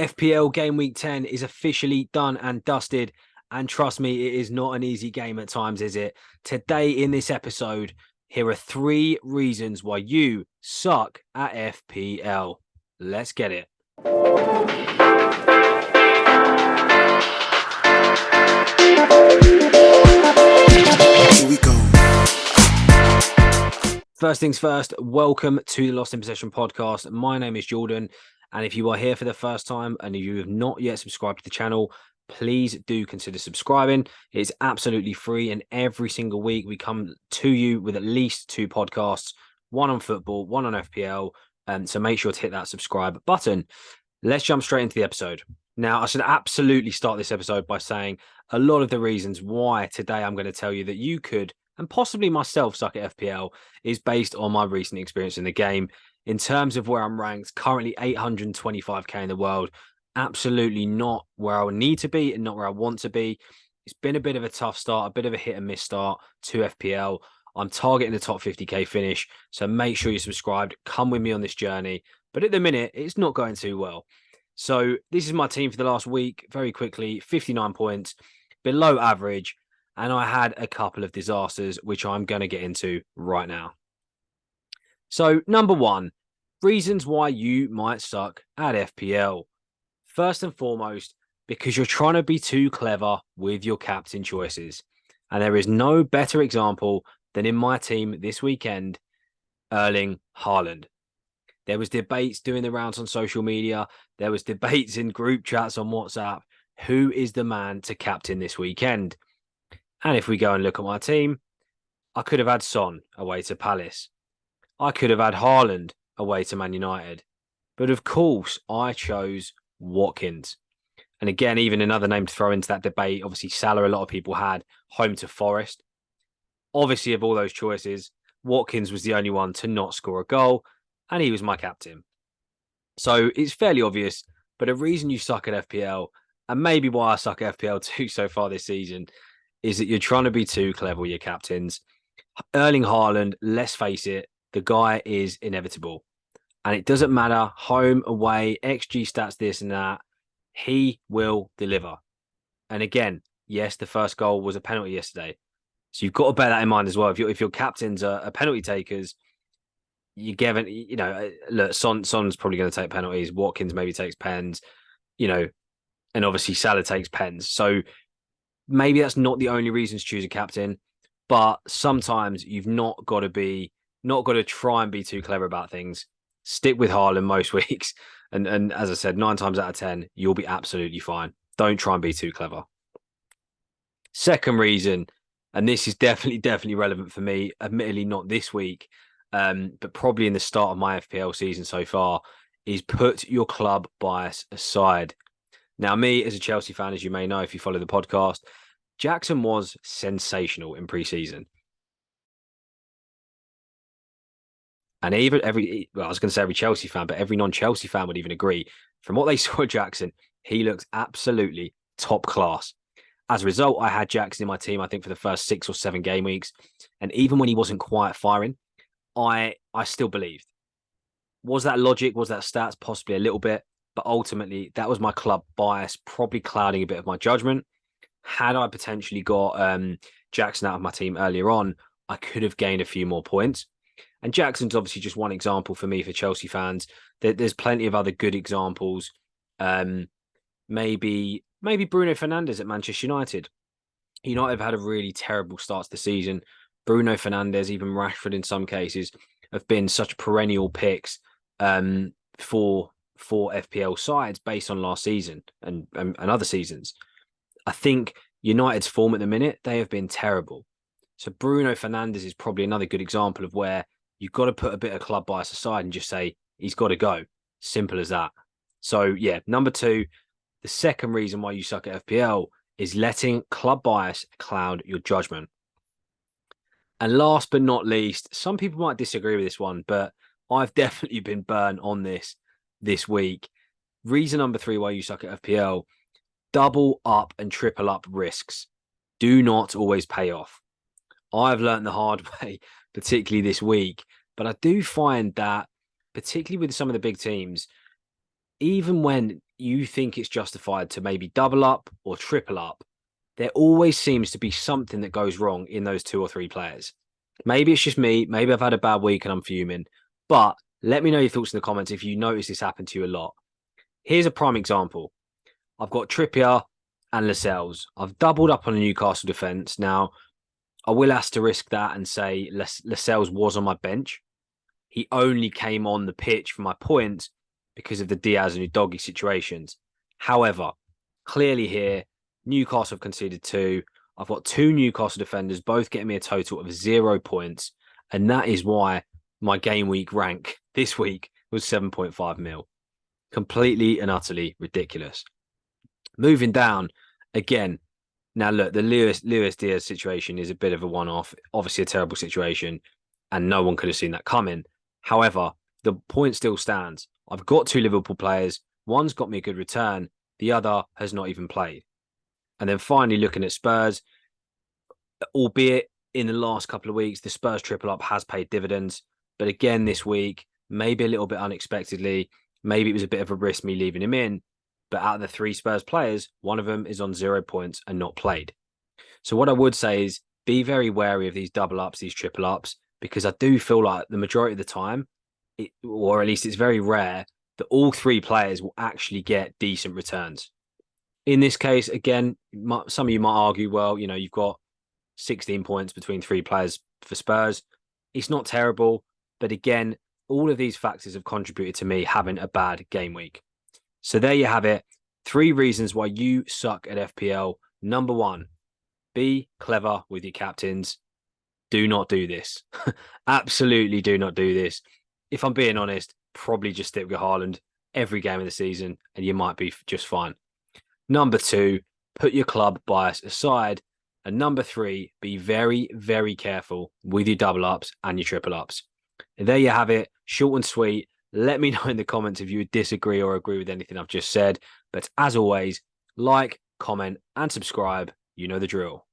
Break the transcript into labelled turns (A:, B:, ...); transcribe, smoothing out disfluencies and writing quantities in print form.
A: FPL Game Week 10 is officially done and dusted. And trust me, it is not an easy game at times, is it? Today in this episode, here are 3 reasons why you suck at FPL. Let's get it.
B: Here we go.
A: First things first, welcome to the Lost in Possession podcast. My name is Jordan. And if you are here for the first time and you have not yet subscribed to the channel, please do consider subscribing. It's absolutely free. And every single week we come to you with at least 2 podcasts, one on football, one on FPL. So make sure to hit that subscribe button. Let's jump straight into the episode. Now, I should absolutely start this episode by saying a lot of the reasons why today I'm going to tell you that you could, and possibly myself, suck at FPL is based on my recent experience in the game. In terms of where I'm ranked, currently 825k in the world, absolutely not where I need to be and not where I want to be. It's been a bit of a tough start, a bit of a hit and miss start to FPL. I'm targeting the top 50k finish, so make sure you're subscribed. Come with me on this journey. But at the minute, it's not going too well. So this is my team for the last week. Very quickly, 59 points, below average. And I had a couple of disasters, which I'm going to get into right now. So, number 1, reasons why you might suck at FPL. First and foremost, because you're trying to be too clever with your captain choices. And there is no better example than in my team this weekend, Erling Haaland. There was debates doing the rounds on social media. There was debates in group chats on WhatsApp. Who is the man to captain this weekend? And if we go and look at my team, I could have had Son away to Palace. I could have had Haaland away to Man United. But of course, I chose Watkins. And again, even another name to throw into that debate, obviously Salah, a lot of people had home to Forest. Obviously, of all those choices, Watkins was the only one to not score a goal, and he was my captain. So it's fairly obvious, but a reason you suck at FPL, and maybe why I suck at FPL too so far this season, is that you're trying to be too clever with your captains. Erling Haaland, let's face it, the guy is inevitable. And it doesn't matter, home, away, XG stats, this and that, he will deliver. And again, yes, the first goal was a penalty yesterday. So you've got to bear that in mind as well. If your captains are penalty takers, you given, look, Son's probably going to take penalties. Watkins maybe takes pens, and obviously Salah takes pens. So maybe that's not the only reason to choose a captain, but sometimes you've not got to try and be too clever about things. Stick with Haaland most weeks. And as I said, 9 times out of 10, you'll be absolutely fine. Don't try and be too clever. Second reason, and this is definitely relevant for me, admittedly not this week, but probably in the start of my FPL season so far, is put your club bias aside. Now, me as a Chelsea fan, as you may know if you follow the podcast, Jackson was sensational in pre-season. And I was going to say every Chelsea fan, but every non-Chelsea fan would even agree. From what they saw of Jackson, he looks absolutely top class. As a result, I had Jackson in my team, I think, for the first 6 or 7 game weeks. And even when he wasn't quite firing, I still believed. Was that logic? Was that stats? Possibly a little bit. But ultimately, that was my club bias, probably clouding a bit of my judgment. Had I potentially got Jackson out of my team earlier on, I could have gained a few more points. And Jackson's obviously just one example for me, for Chelsea fans. There's plenty of other good examples. Maybe Bruno Fernandes at Manchester United. United have had a really terrible start to the season. Bruno Fernandes, even Rashford in some cases, have been such perennial picks for FPL sides based on last season and other seasons. I think United's form at the minute, they have been terrible. So Bruno Fernandes is probably another good example of where you've got to put a bit of club bias aside and just say, he's got to go. Simple as that. So yeah, number 2, the second reason why you suck at FPL is letting club bias cloud your judgment. And last but not least, some people might disagree with this one, but I've definitely been burned on this week. Reason number 3 why you suck at FPL, double up and triple up risks do not always pay off. I've learned the hard way, particularly this week, but I do find that, particularly with some of the big teams, even when you think it's justified to maybe double up or triple up, there always seems to be something that goes wrong in those 2 or 3 players. Maybe it's just me. Maybe I've had a bad week and I'm fuming. But let me know your thoughts in the comments if you notice this happen to you a lot. Here's a prime example. I've got Trippier and Lascelles. I've doubled up on a Newcastle defence. Now, I will asterisk that and say Lascelles was on my bench. He only came on the pitch for my points because of the Diaz and Udogie situations. However, clearly here, Newcastle have conceded 2. I've got 2 Newcastle defenders, both getting me a total of 0 points. And that is why my game week rank this week was 7.5 mil. Completely and utterly ridiculous. Moving down, again, now look, the Luis Diaz situation is a bit of a one-off. Obviously a terrible situation, and no one could have seen that coming. However, the point still stands. I've got 2 Liverpool players. One's got me a good return. The other has not even played. And then finally looking at Spurs, albeit in the last couple of weeks, the Spurs triple up has paid dividends. But again, this week, maybe a little bit unexpectedly, maybe it was a bit of a risk me leaving him in. But out of the 3 Spurs players, one of them is on 0 points and not played. So what I would say is be very wary of these double ups, these triple ups, because I do feel like the majority of the time, or at least it's very rare, that all 3 players will actually get decent returns. In this case, again, some of you might argue, well, you've got 16 points between 3 players for Spurs. It's not terrible. But again, all of these factors have contributed to me having a bad game week. So there you have it. 3 reasons why you suck at FPL. Number 1, be clever with your captains. Do not do this. Absolutely do not do this. If I'm being honest, probably just stick with Haaland every game of the season and you might be just fine. Number 2, put your club bias aside. And number 3, be very, very careful with your double ups and your triple ups. And there you have it. Short and sweet. Let me know in the comments if you would disagree or agree with anything I've just said. But as always, like, comment, and subscribe. You know the drill.